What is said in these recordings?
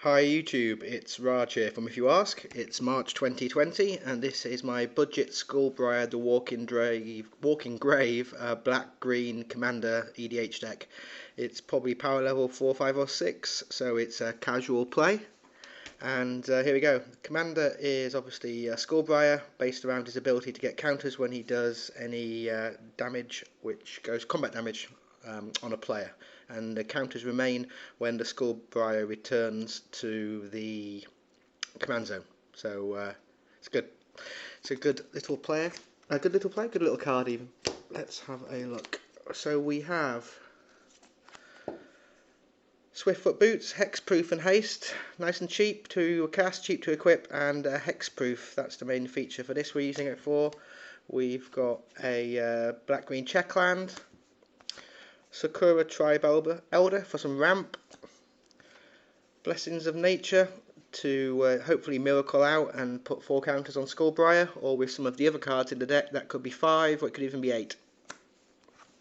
Hi YouTube, it's Raj here from IfYouAsk. It's March 2020 and this is my budget Skullbriar the Walking Grave black-green commander EDH deck. It's probably power level 4, 5 or 6, so it's a casual play. And here we go. Commander is obviously Skullbriar, based around his ability to get counters when he does any damage which goes combat damage on a player, and the counters remain when the Skullbriar returns to the command zone. So it's good. It's a good little player. Good little card even. Let's have a look. So we have Swiftfoot Boots, Hexproof and Haste, nice and cheap to cast, cheap to equip, and Hexproof, that's the main feature for this we're using it for. We've got a black-green Checkland, Sakura Tribe Elder for some ramp, Blessings of Nature to hopefully miracle out and put 4 counters on Skullbriar, or with some of the other cards in the deck that could be 5 or it could even be 8.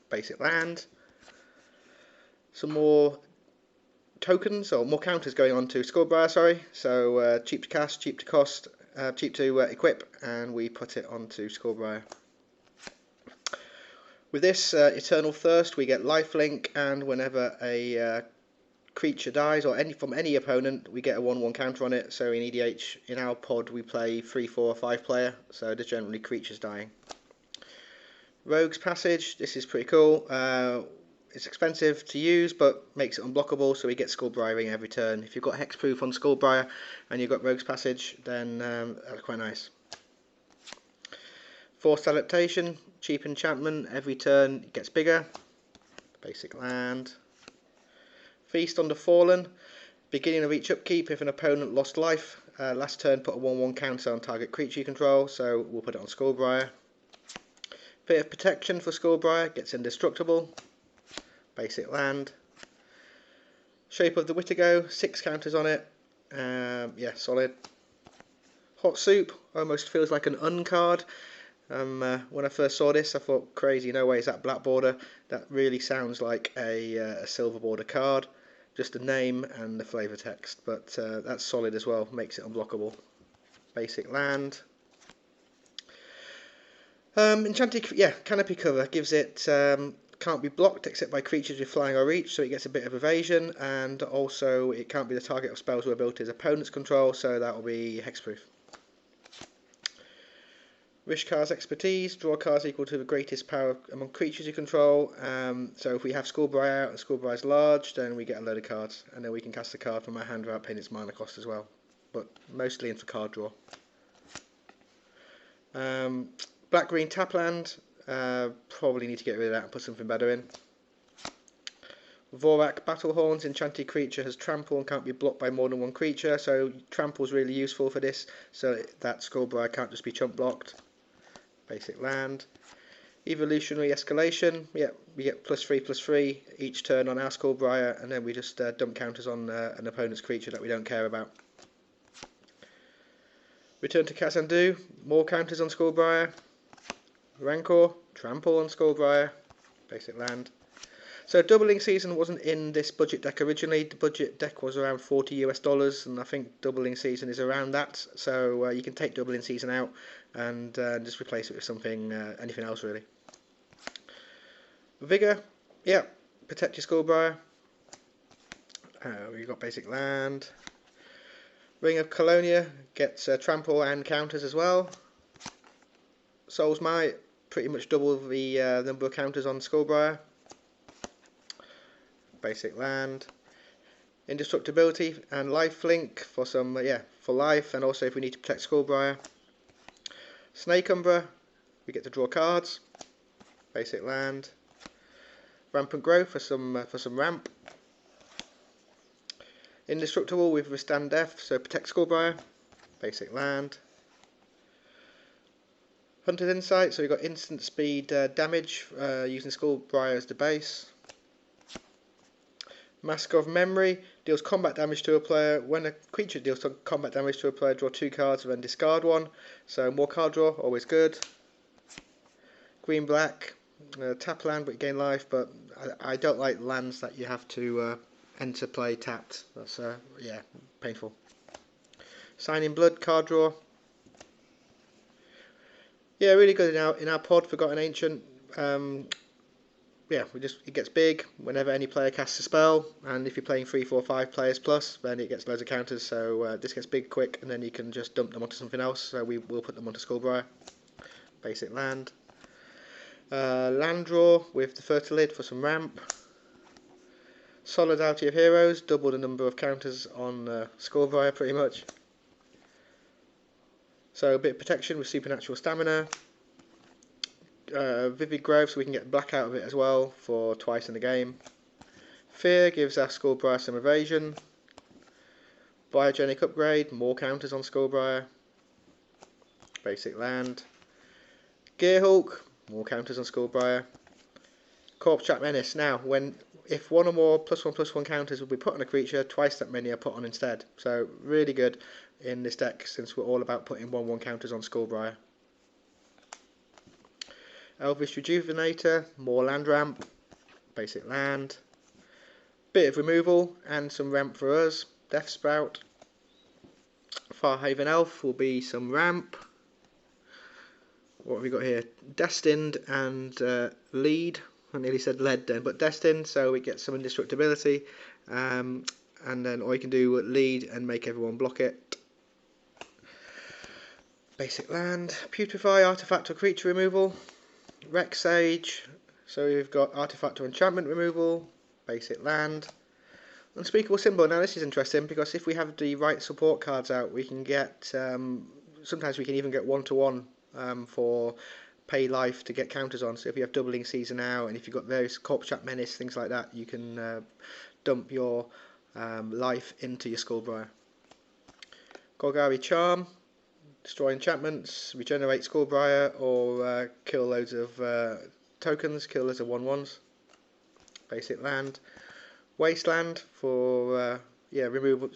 Basic land, some more tokens or more counters going on to Skullbriar, so cheap to cast, cheap to cost, cheap to equip, and we put it onto Skullbriar. With this Eternal Thirst we get lifelink, and whenever a creature dies or from any opponent we get a 1/1 counter on it. So in EDH, in our pod, we play 3, 4 or 5 player, so there's generally creatures dying. Rogue's Passage, this is pretty cool. It's expensive to use but makes it unblockable, so we get Skullbriaring every turn. If you've got Hexproof on Skullbriar and you've got Rogue's Passage, then that's quite nice. Forced Adaptation, cheap enchantment, every turn it gets bigger. Basic land. Feast on the Fallen, beginning of each upkeep, if an opponent lost life, last turn put a 1/1 counter on target creature you control, so we'll put it on Skullbriar. Bit of protection for Skullbriar, gets indestructible. Basic land. Shape of the Wittigo, 6 counters on it, yeah, solid. Hot Soup, almost feels like an uncard. When I first saw this I thought, crazy, no way is that black border. That really sounds like a silver border card, just the name and the flavour text, but that's solid as well, makes it unblockable. Basic land. Enchanted, yeah, Canopy Cover gives it can't be blocked except by creatures with flying or reach, so it gets a bit of evasion, and also it can't be the target of spells or abilities opponents control, so that will be hexproof. Rishkar's Expertise, draw cards equal to the greatest power among creatures you control. So if we have Skullbriar out and Skullbriar is large, then we get a load of cards, and then we can cast a card from our hand without paying its mana cost as well, but mostly in for card draw. Black-green Tapland, probably need to get rid of that and put something better in. Vorak Battlehorns, enchanted creature, has trample and can't be blocked by more than 1 creature, so trample is really useful for this, so that Skullbriar can't just be chump blocked. Basic land. Evolutionary Escalation, yeah, we get +3/+3 each turn on our Skullbriar, and then we just dump counters on an opponent's creature that we don't care about. Return to Kazandu, more counters on Skullbriar. Rancor, trample on Skullbriar. Basic land. So Doubling Season wasn't in this budget deck originally. The budget deck was around $40 US, and I think Doubling Season is around that. So you can take Doubling Season out and just replace it with something, anything else really. Vigor, yeah, protect your Skullbriar. We've got basic land. Ring of Colonia gets trample and counters as well. Soul's Might, pretty much double the number of counters on Skullbriar. Basic land. Indestructibility and lifelink for some, for life, and also if we need to protect Skullbriar. Snake Umbra, we get to draw cards. Basic land. Rampant Growth for some ramp. Indestructible with Withstand Death, so protect Skullbriar. Basic land. Hunter's Insight, so we've got instant speed damage using Skullbriar as the base. Mask of Memory deals combat damage to a player. When a creature deals combat damage to a player, draw 2 cards and then discard 1. So more card draw, always good. Green-black, tap land but you gain life, but I don't like lands that you have to enter play tapped. That's yeah, painful. Signing Blood card draw. Yeah, really good in our pod. Forgotten Ancient. Yeah, it gets big whenever any player casts a spell, and if you're playing 3, 4, 5 players plus, then it gets loads of counters. So this gets big quick, and then you can just dump them onto something else. So we will put them onto Skullbriar. Basic land. Land draw with the Fertilid for some ramp. Solidarity of Heroes, double the number of counters on Skullbriar pretty much. So a bit of protection with Supernatural Stamina. Vivid Growth, so we can get black out of it as well for twice in the game. Fear gives our Skullbriar some evasion. Biogenic Upgrade, more counters on Skullbriar. Basic land. Gearhulk, more counters on Skullbriar. Corpse Trap Menace. Now, if one or more +1/+1 counters will be put on a creature, twice that many are put on instead. So really good in this deck, since we're all about putting 1/1 counters on Skullbriar. Elvish Rejuvenator, more land ramp, basic land, bit of removal and some ramp for us. Death Sprout. Farhaven Elf will be some ramp. What have we got here? Destined and Lead. I nearly said lead then, but Destined, so it gets some indestructibility, and then all you can do Lead and make everyone block it. Basic land. Putrefy, Artifact or creature removal. Rex Sage, so we've got Artifact or enchantment removal. Basic land. Unspeakable Symbol. Now this is interesting, because if we have the right support cards out, we can get sometimes we can even get 1/1 for pay life to get counters on. So if you have Doubling Season out, and if you've got various Corpse Trap Menace, things like that, you can dump your life into your Skullbriar. Golgari Charm. Destroy enchantments, regenerate Skullbriar, or kill loads of tokens, kill loads of 1/1s. Basic land. Wasteland for removal.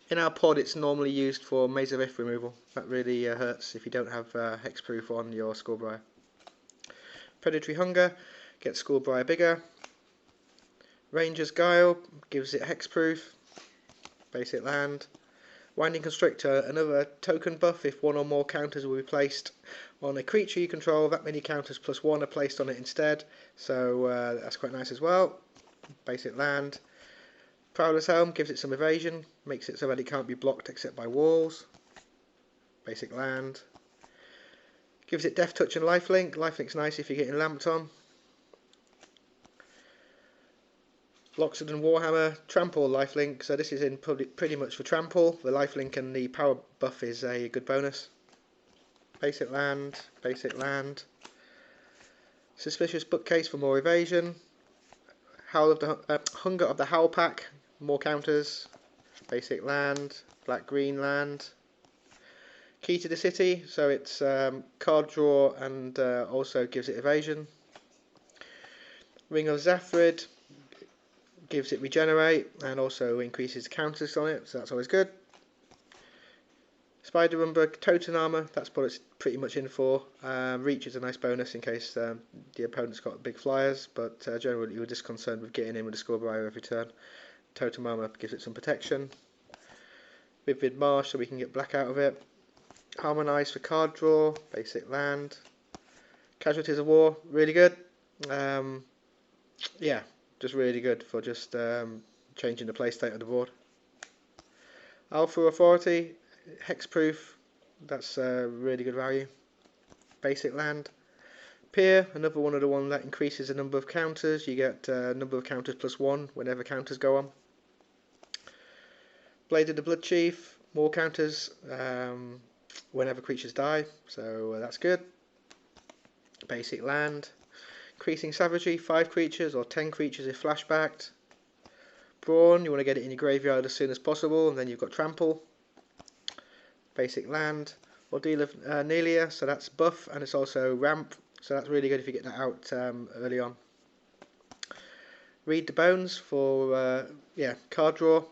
In our pod it's normally used for Maze of Ith removal. That really hurts if you don't have hexproof on your Skullbriar. Predatory Hunger gets Skullbriar bigger. Ranger's Guile gives it hexproof. Basic land. Winding Constrictor, another token buff. If one or more counters will be placed on a creature you control, that many counters +1 are placed on it instead. So that's quite nice as well. Basic land. Prowler's Helm gives it some evasion, makes it so that it can't be blocked except by walls. Basic land. Gives it Death Touch and Lifelink. Lifelink's nice if you're getting lamped on. Loxodon Warhammer, Trample Lifelink, so this is in pretty much for Trample. The Lifelink and the power buff is a good bonus. Basic land, basic land. Suspicious Bookcase for more evasion. Hunger of the Howl Pack, more counters. Basic land, black-green land. Key to the City, so it's card draw and also gives it evasion. Ring of Zathrid gives it regenerate and also increases the counters on it, so that's always good. Spider Umber Totem Armor, that's what it's pretty much in for. Reach is a nice bonus in case the opponent's got big flyers, but generally you're just concerned with getting in with the Skullbriar every turn. Totem Armor gives it some protection. Vivid Marsh, so we can get black out of it. Harmonise for card draw, basic land. Casualties of War, really good. Yeah, just really good for just changing the play state of the board. Alpha Authority, hexproof, that's really good value. Basic land. Peer, another one of the one that increases the number of counters. You get number of counters +1 whenever counters go on. Blade of the Blood Chief, more counters whenever creatures die, so that's good. Basic land. Increasing Savagery, 5 creatures or 10 creatures if flashbacked. Brawn, you want to get it in your graveyard as soon as possible, and then you've got Trample. Basic land. Ordeal of Nelia, so that's buff and it's also ramp, so that's really good if you get that out early on. Read the Bones for card draw.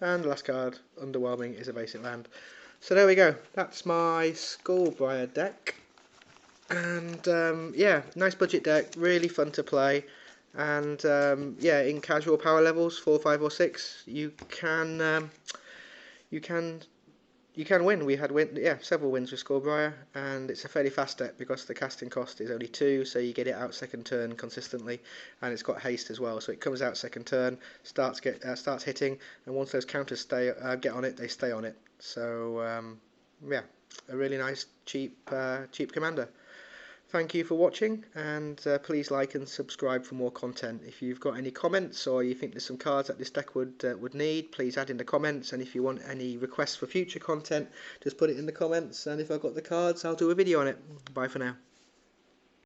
And the last card, Underwhelming, is a basic land. So there we go, that's my Skullbriar deck. And yeah, nice budget deck, really fun to play. and yeah, in casual power levels 4, 5, or 6, you can win. We had several wins with Skullbriar, and it's a fairly fast deck because the casting cost is only 2, so you get it out second turn consistently, and it's got haste as well, so it comes out second turn, starts hitting, and once those counters get on it, they stay on it. So yeah, a really nice cheap commander. Thank you for watching, and please like and subscribe for more content. If you've got any comments or you think there's some cards that this deck would need, please add in the comments, and if you want any requests for future content, just put it in the comments, and if I've got the cards, I'll do a video on it. Bye for now.